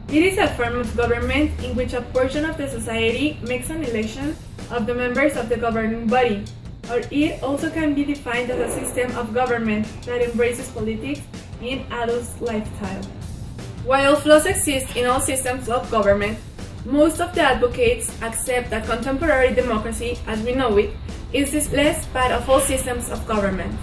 It is a form of government in which a portion of the society makes an election of the members of the governing body, or it also can be defined as a system of government that embraces politics in adult lifestyle. While flaws exist in all systems of government, most of the advocates accept that contemporary democracy, as we know it, is the less bad of all systems of government.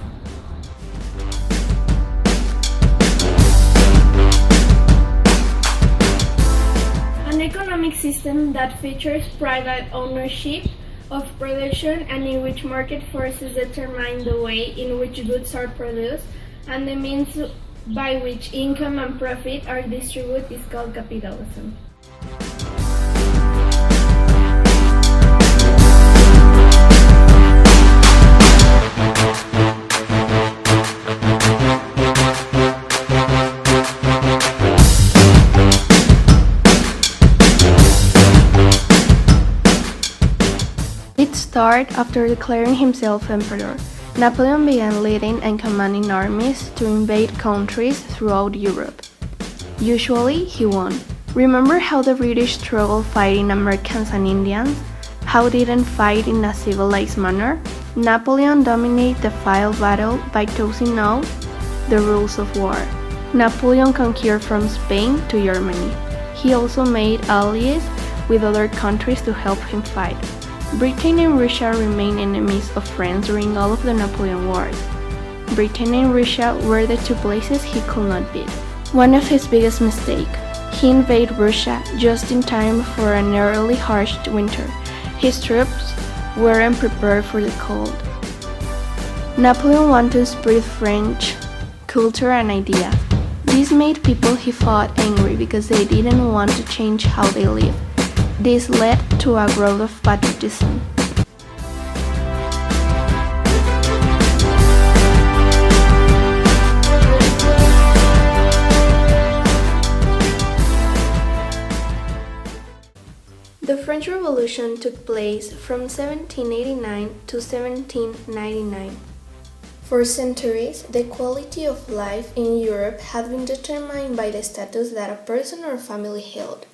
An economic system that features private ownership of production and in which market forces determine the way in which goods are produced and the means by which income and profit are distributed is called capitalism. It started after declaring himself emperor. Napoleon began leading and commanding armies to invade countries throughout Europe. Usually, he won. Remember how the British struggled fighting Americans and Indians? How they didn't fight in a civilized manner? Napoleon dominated the field battle by tossing out the rules of war. Napoleon conquered from Spain to Germany. He also made allies with other countries to help him fight. Britain and Russia remained enemies of France during all of the Napoleon Wars. Britain and Russia were the two places he could not beat. One of his biggest mistakes, he invaded Russia just in time for an early harsh winter. His troops weren't prepared for the cold. Napoleon wanted to spread French culture and idea. This made people he fought angry because they didn't want to change how they lived. This led to a growth of patriotism. The French Revolution took place from 1789 to 1799. For centuries, the quality of life in Europe had been determined by the status that a person or family held.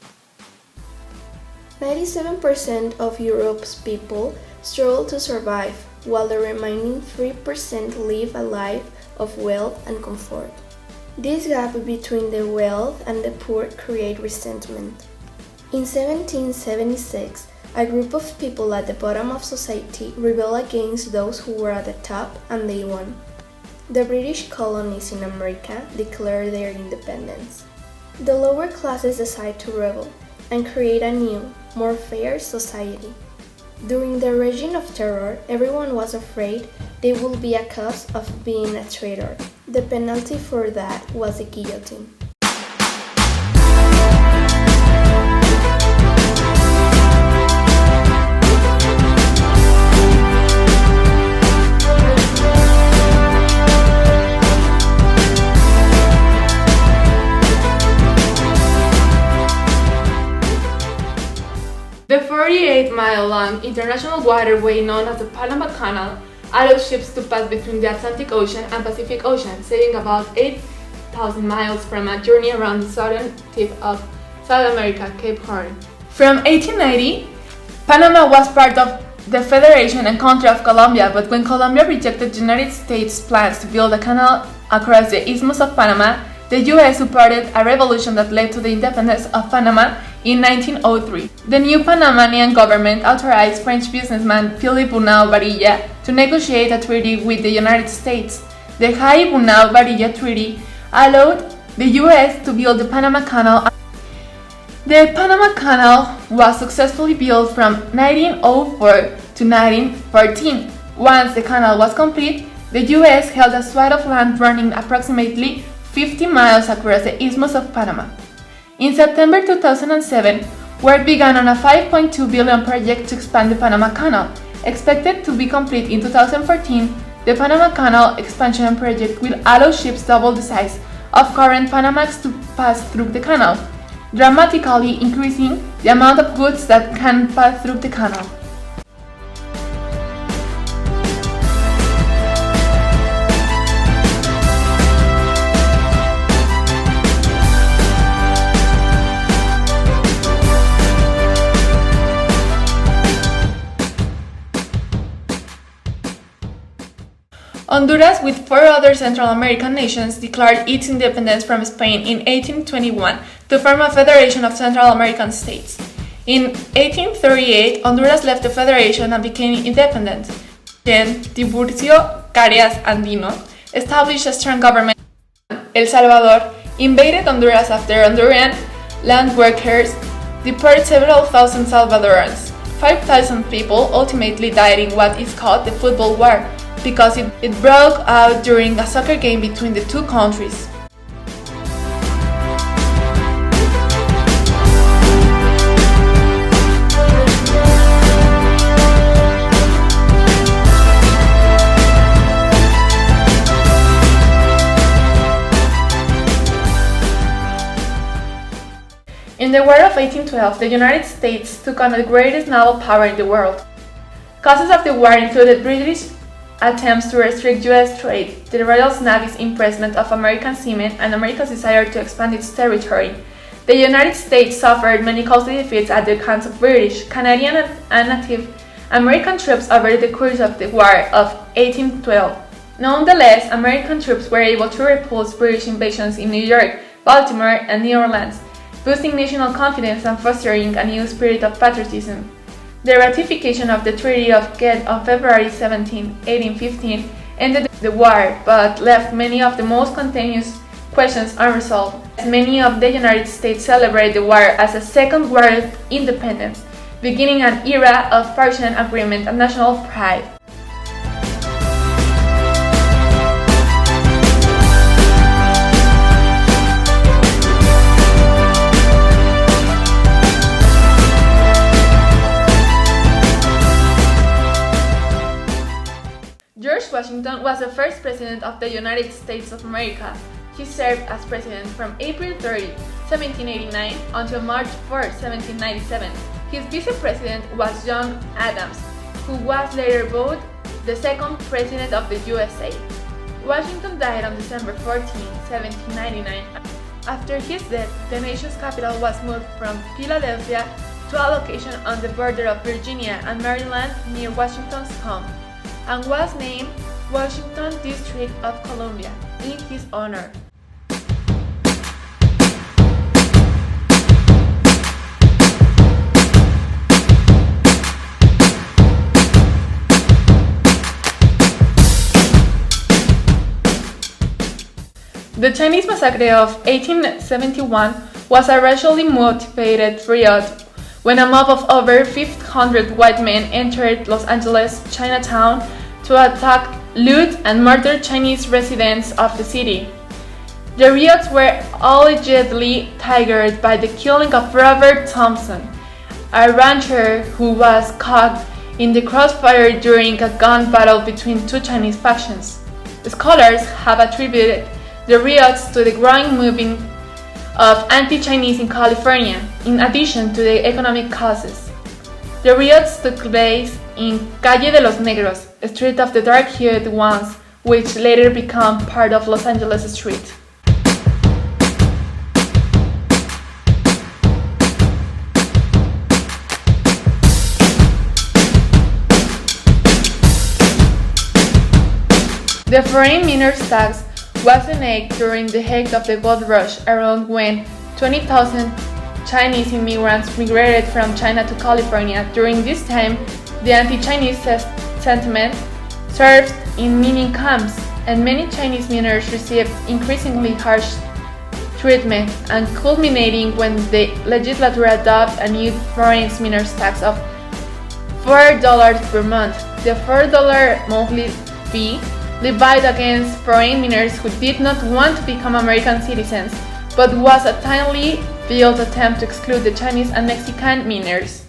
97% of Europe's people struggle to survive, while the remaining 3% live a life of wealth and comfort. This gap between the wealth and the poor creates resentment. In 1776, a group of people at the bottom of society rebelled against those who were at the top, and they won. The British colonies in America declared their independence. The lower classes decided to rebel and create a new, more fair society. During the reign of terror, everyone was afraid they would be accused of being a traitor. The penalty for that was the guillotine. The 48-mile-long international waterway known as the Panama Canal allows ships to pass between the Atlantic Ocean and Pacific Ocean, saving about 8,000 miles from a journey around the southern tip of South America, Cape Horn. From 1890, Panama was part of the Federation and country of Colombia, but when Colombia rejected the United States' plans to build a canal across the Isthmus of Panama, the U.S. supported a revolution that led to the independence of Panama in 1903. The new Panamanian government authorized French businessman Philippe Bunau-Varilla to negotiate a treaty with the United States. The Bunau-Varilla Treaty allowed the U.S. to build the Panama Canal. The Panama Canal was successfully built from 1904 to 1914. Once the canal was complete, the U.S. held a swath of land running approximately 50 miles across the Isthmus of Panama. In September 2007, work began on a $5.2 billion project to expand the Panama Canal. Expected to be complete in 2014, the Panama Canal Expansion project will allow ships double the size of current Panamax to pass through the canal, dramatically increasing the amount of goods that can pass through the canal. Honduras, with four other Central American nations, declared its independence from Spain in 1821 to form a federation of Central American states. In 1838, Honduras left the federation and became independent. Then, Tiburcio Carías Andino established a strong government. El Salvador invaded Honduras after Honduran land workers deported several thousand Salvadorans. 5,000 people ultimately died in what is called the Football War, because it broke out during a soccer game between the two countries. In the War of 1812, the United States took on the greatest naval power in the world. Causes of the war included British attempts to restrict U.S. trade, the Royal Navy's impressment of American seamen, and America's desire to expand its territory. The United States suffered many costly defeats at the hands of British, Canadian, and Native American troops over the course of the War of 1812. Nonetheless, American troops were able to repulse British invasions in New York, Baltimore, and New Orleans, boosting national confidence and fostering a new spirit of patriotism. The ratification of the Treaty of Ghent on February 17, 1815 ended the war, but left many of the most contentious questions unresolved. Many of the United States celebrated the war as a second war of independence, beginning an era of partisan agreement and national pride. George Washington was the first president of the United States of America. He served as president from April 30, 1789 until March 4, 1797. His vice-president was John Adams, who was later voted the second president of the USA. Washington died on December 14, 1799. After his death, the nation's capital was moved from Philadelphia to a location on the border of Virginia and Maryland near Washington's home, and was named Washington District of Columbia in his honor. The Chinese Massacre of 1871 was a racially motivated riot when a mob of over 500 white men entered Los Angeles' Chinatown to attack, loot, and murder Chinese residents of the city. The riots were allegedly triggered by the killing of Robert Thompson, a rancher who was caught in the crossfire during a gun battle between two Chinese factions. Scholars have attributed the riots to the growing movement of anti-Chinese in California, in addition to the economic causes. The riots took place in Calle de los Negros, a street of the dark-hued ones, which later became part of Los Angeles Street. The foreign miners tax was enacted during the height of the gold rush, around when 20,000 Chinese immigrants migrated from China to California. During this time, the anti-Chinese sentiment surged in mining camps, and many Chinese miners received increasingly harsh treatment, and culminating when the legislature adopted a new foreign miners tax of $4 per month. The $4 monthly fee levied against foreign miners who did not want to become American citizens, but was a thinly veiled attempt to exclude the Chinese and Mexican miners.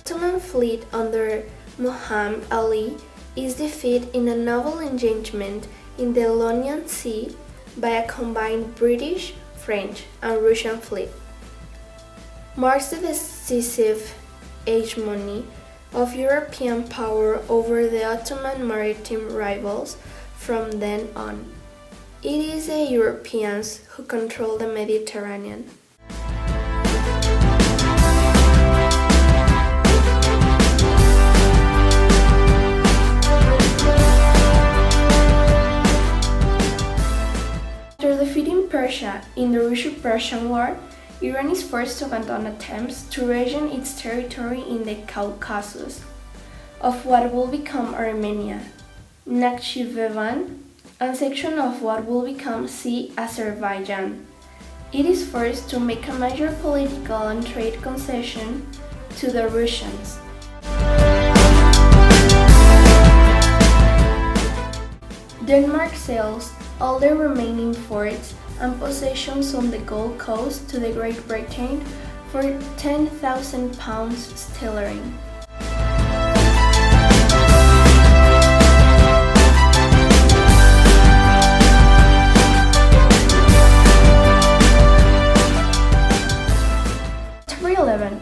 Ottoman fleet under Muhammad Ali is defeated in a naval engagement in the Ionian Sea by a combined British, French, and Russian fleet. Marks the decisive hegemony of European power over the Ottoman maritime rivals from then on. It is the Europeans who control the Mediterranean. After defeating Persia in the Russo-Persian War, Iran is forced to abandon attempts to regain its territory in the Caucasus of what will become Armenia, Nakhchivan, and section of what will become Azerbaijan. It is forced to make a major political and trade concession to the Russians. Denmark sells all the remaining forts and possessions on the Gold Coast to the Great Britain for £10,000 sterling.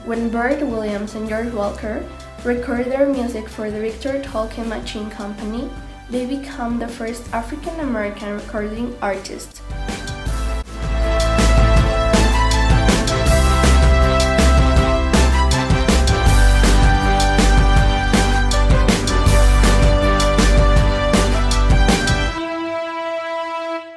When Bert Williams and George Walker record their music for the Victor Talking Machine Company, they become the first African American recording artists.